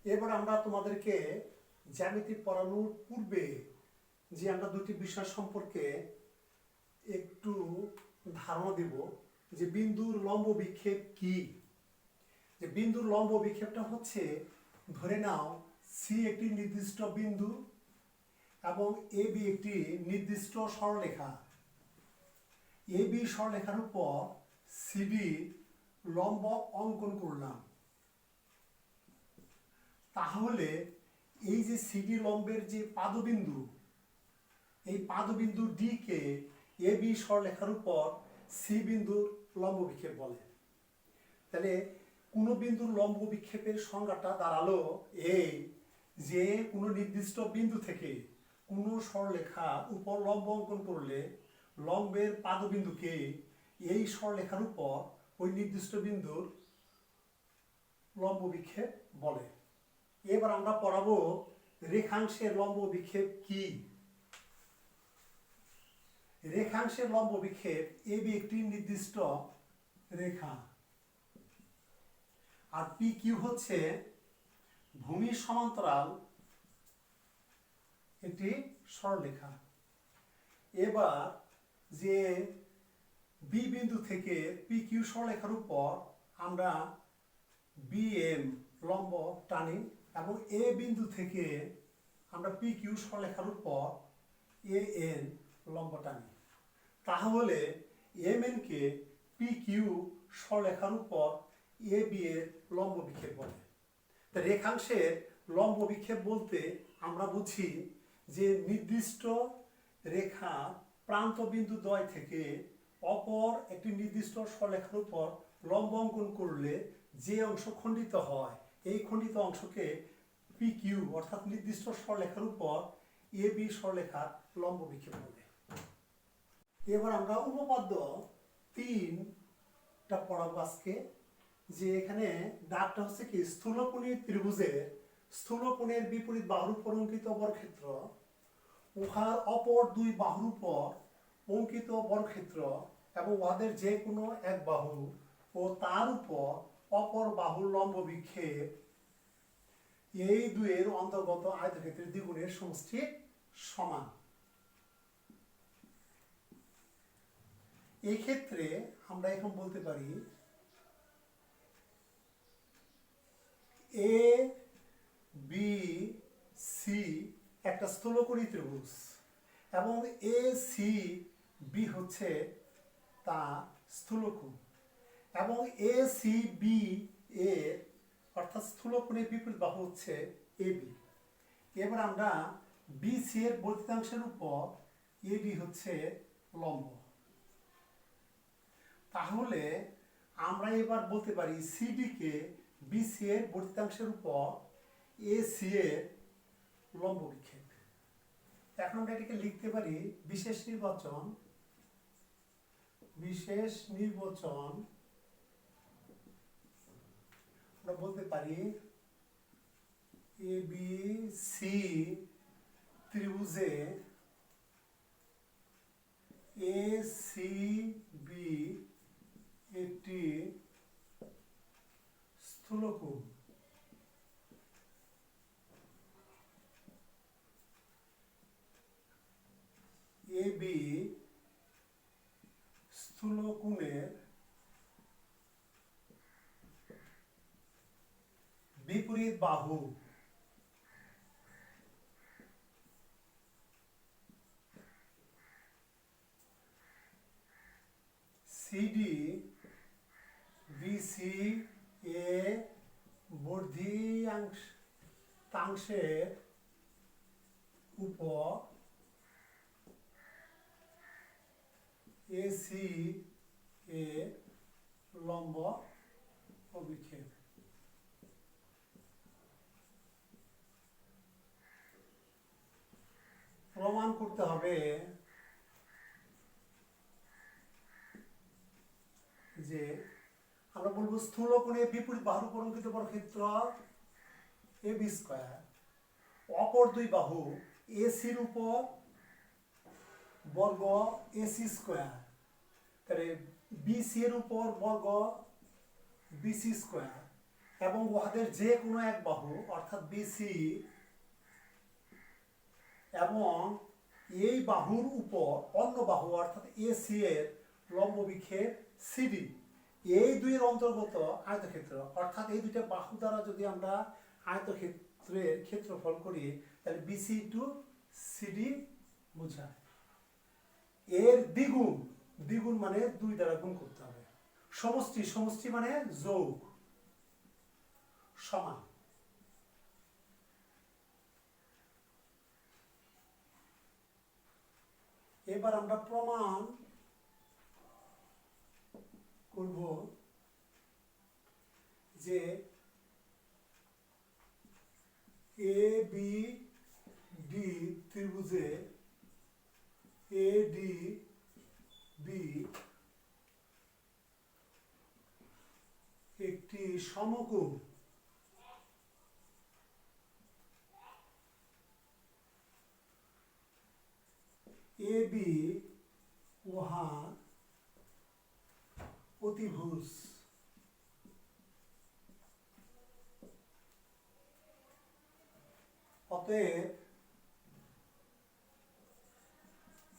এবার আমরা তোমাদেরকে জ্যামিতি পড়ানোর পূর্বে যে আমরা দুটি বিষয় সম্পর্কে একটু ধারণা দেব যে বিন্দুর লম্ব বিক্ষেপ কি। যে বিন্দুর লম্ব বিক্ষেপটা হচ্ছে, ধরে নাও সি একটি নির্দিষ্ট বিন্দু এবং এ বি একটি নির্দিষ্ট সরলরেখা। এ বি সরলরেখার উপর সিডি লম্ব অঙ্কন করলাম। তাহলে এই যে সিডি লম্বের যে পাদবিন্দু, এই পাদবিন্দু ডি কে এ বি সরলরেখার উপর সি বিন্দুর লম্ব বিক্ষেপ বলে। তাহলে কোনো বিন্দুর লম্ব বিক্ষেপের সংজ্ঞাটা দাঁড়ালো এই যে কোনো নির্দিষ্ট বিন্দু থেকে কোনো সরলরেখা উপর লম্ব অঙ্কন করলে লম্বের পাদবিন্দুকে এই সরলরেখার উপর ওই নির্দিষ্ট বিন্দুর লম্ব বিক্ষেপ বলে। এবার আমরা পড়াবো রেখাংশের লম্ব বিক্ষেপ কি। রেখাংশের লম্ব বিক্ষেপ এবি একটি নির্দিষ্ট রেখা, আর পি কিউ হচ্ছে ভূমির সমান্তরাল একটি সরলরেখা। এবার যে বি বিন্দু থেকে পি কিউ সরলরেখার উপর আমরা বি এম লম্ব টানি এবং এ বিন্দু থেকে আমরা পি কিউ সরলরেখার উপর এ এন লম্ব টানি। তাহলে এম এন কে পি কিউ সরলরেখার উপর এ বি এর লম্ব বিক্ষেপ বলে। তা রেখাংশের লম্ব বিক্ষেপ বলতে আমরা বুঝি যে নির্দিষ্ট রেখা প্রান্ত বিন্দু দ্বয় থেকে অপর একটি নির্দিষ্ট সরলরেখার উপর লম্ব অঙ্কন করলে যে অংশ খণ্ডিত হয়, এই খণ্ডিত অংশকে পি কিউ অর্থাৎ নির্দিষ্ট সরলরেখার উপর এ বি সরলরেখার লম্ব বিক্ষেপ বলে। এবার আমরা উপপাদ্য 3টা পড়াবো আজকে। যে এখানে ডাকটা হচ্ছে কি, স্থূলকোণী ত্রিভুজের স্থূলকোণের বিপরীত বাহুর উপর অঙ্কিত বর্গক্ষেত্র, উহার অপর দুই বাহুর উপর অঙ্কিত বর্গক্ষেত্র এবং উহাদের যে কোনো এক বাহু ও তার উপর অপর বাহুর লম্ব বিক্ষেপ, এই দুয়ের অন্তর্গত আয়তক্ষেত্রের দ্বিগুণের সমষ্টি সমান। এই ক্ষেত্রে আমরা এখন বলতে পারি এ বি সি একটা স্থূলকোণী ত্রিভুজ এবং এ সি বি হচ্ছে তা স্থূলকোণ এবং এ সি বি এর অর্থাৎ স্থূলকোণের বিপরীত বাহু হচ্ছে এ বি। এবার আমরা বি সি এর বর্ধিতাংশের উপর এ বি হচ্ছে লম্ব। তাহলে আমরা এবার বলতে পারি সিডি কে বিসি এর বর্ধিতাংশের উপর এ সি এর লম্ব বিক্ষেপ। এখন আমরা এটাকে লিখতে পারি বিশেষ নির্বাচন আমরা বলতে পারি এ বি সি ত্রিভুজে এ সি বি একটি স্থূলকোণ এ বি স্থূলকোণের বিপরীত বাহু সিডি বিসি এ বর্ধিতাংশের উপর এসি এ লম্ব অভিক্ষেপ। প্রমাণ করতে হবে যে আমরা বলবো স্থূলকোণের বিপরীত বাহুর উপর অঙ্কিত বর্গক্ষেত্র এ বি স্কয়ার, অপর দুই বাহু এসির উপর বর্গ এসি স্কয়ার, তাহলে বিসি এর উপর বর্গ বিসি স্কয়ার এবং উহাদের যে কোনো এক বাহু অর্থাৎ বিসি এবং এই বাহুর উপর অন্য বাহু অর্থাৎ এসি এর লম্ব বিক্ষেপ সিডি, এই দুইয়ের অন্তর্গত আয়তক্ষেত্র অর্থাৎ এই দুইটা বাহু দ্বারা যদি আমরা আয়তক্ষেত্রের ক্ষেত্রফল করি তাহলে বিসি টু সিডি বোঝায়। এর দ্বিগুণ, দ্বিগুণ মানে দুই দ্বারা গুণ করতে হবে। সমষ্টি, সমষ্টি মানে যোগ, সমান। এবার আমরা প্রমাণ করব যে এ বি ডি ত্রিভুজে এ ডি বি একটি সমকোণ এ বি উহা অতিভুজ। অতএব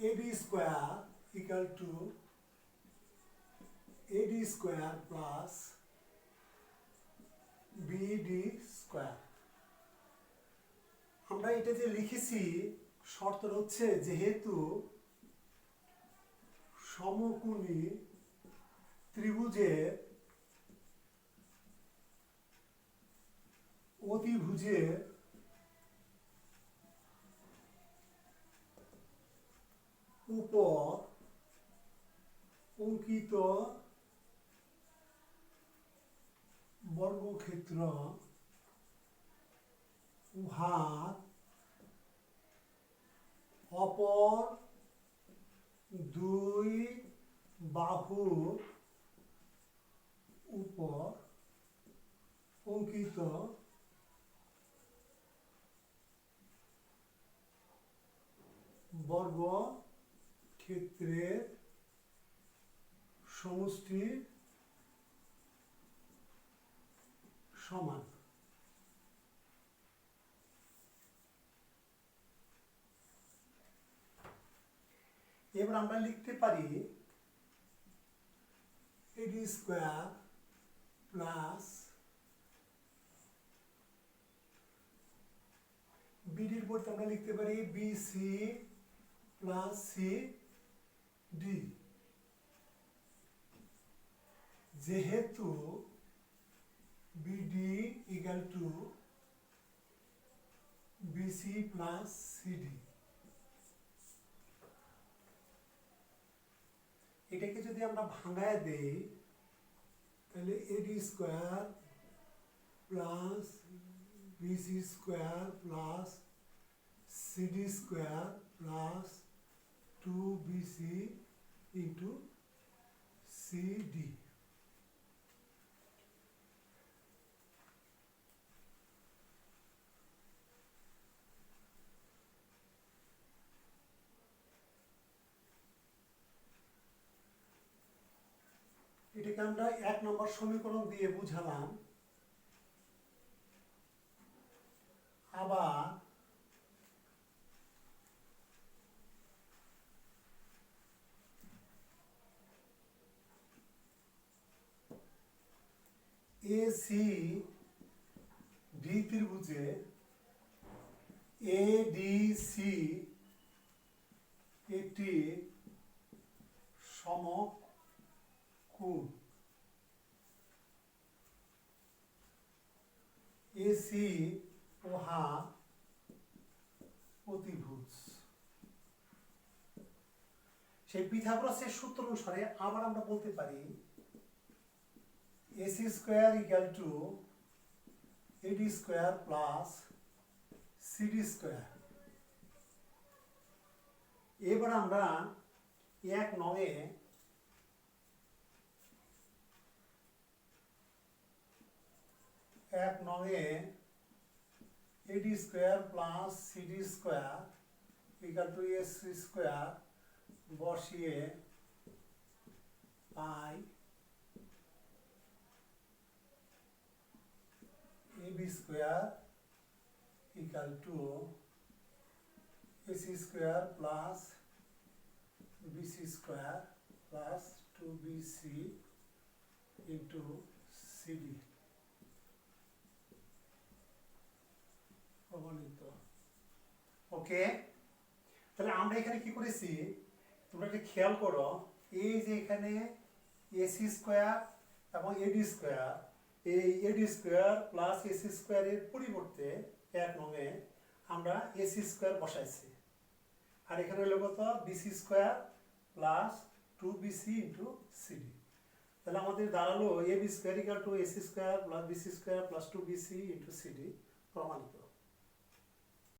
AB square equal to AD square plus BD square. আমরা এটা যে লিখেছি শর্ত হচ্ছে যেহেতু সমকোণী ত্রিভুজের অতিভুজের উপর অঙ্কিত বর্গক্ষেত্র উহার অপর দুই বাহুর উপর অঙ্কিত বর্গক্ষেত্রের সমষ্টির সমান। এবার আমরা লিখতে পারি এডি স্কয়ার প্লাস বিডির পরিবর্তে আমরা লিখতে পারি বিসি প্লাস সি ডি। যেহেতু BD equal to BC plus CD, এটাকে যদি আমরা ভাঙায় দেই তাহলে AD square plus BC square plus CD square plus 2bc into CD. এটাকে আমরা 1 নম্বর সমীকরণ দিয়ে বুঝালাম। আবার এসি ডি ত্রিভুজে এডিসি একটি সমকোণ। এসি উহা অতিভুজ। সেই পিথাগোরাসের সূত্র অনুসারে আবার আমরা বলতে পারি AC square equal to AD square plus CD square. এবার আমরা 1 নয়ে AD square plus CD square equal two AC square বসিয়ে পাই ab square equal two ac square plus bc square plus 2bc into cd প্রমাণিত। ওকে, তাহলে আমরা এখানে কি করেছি তোমরা একটা খেয়াল করো, এই যে এখানে এসি স্কোয়ার এবং এডি স্কোয়ার, এই এডি স্কোয়ার প্লাস এসি স্কোয়ারের পরিবর্তে 1 নংয়ে আমরা এসি স্কোয়ার বসাইছি, আর এখানে হলো কত BC square plus 2bc into CD. তাহলে আমাদের দাঁড়ালো ab square equal to AC square plus BC square plus 2bc into CD প্রমাণিত।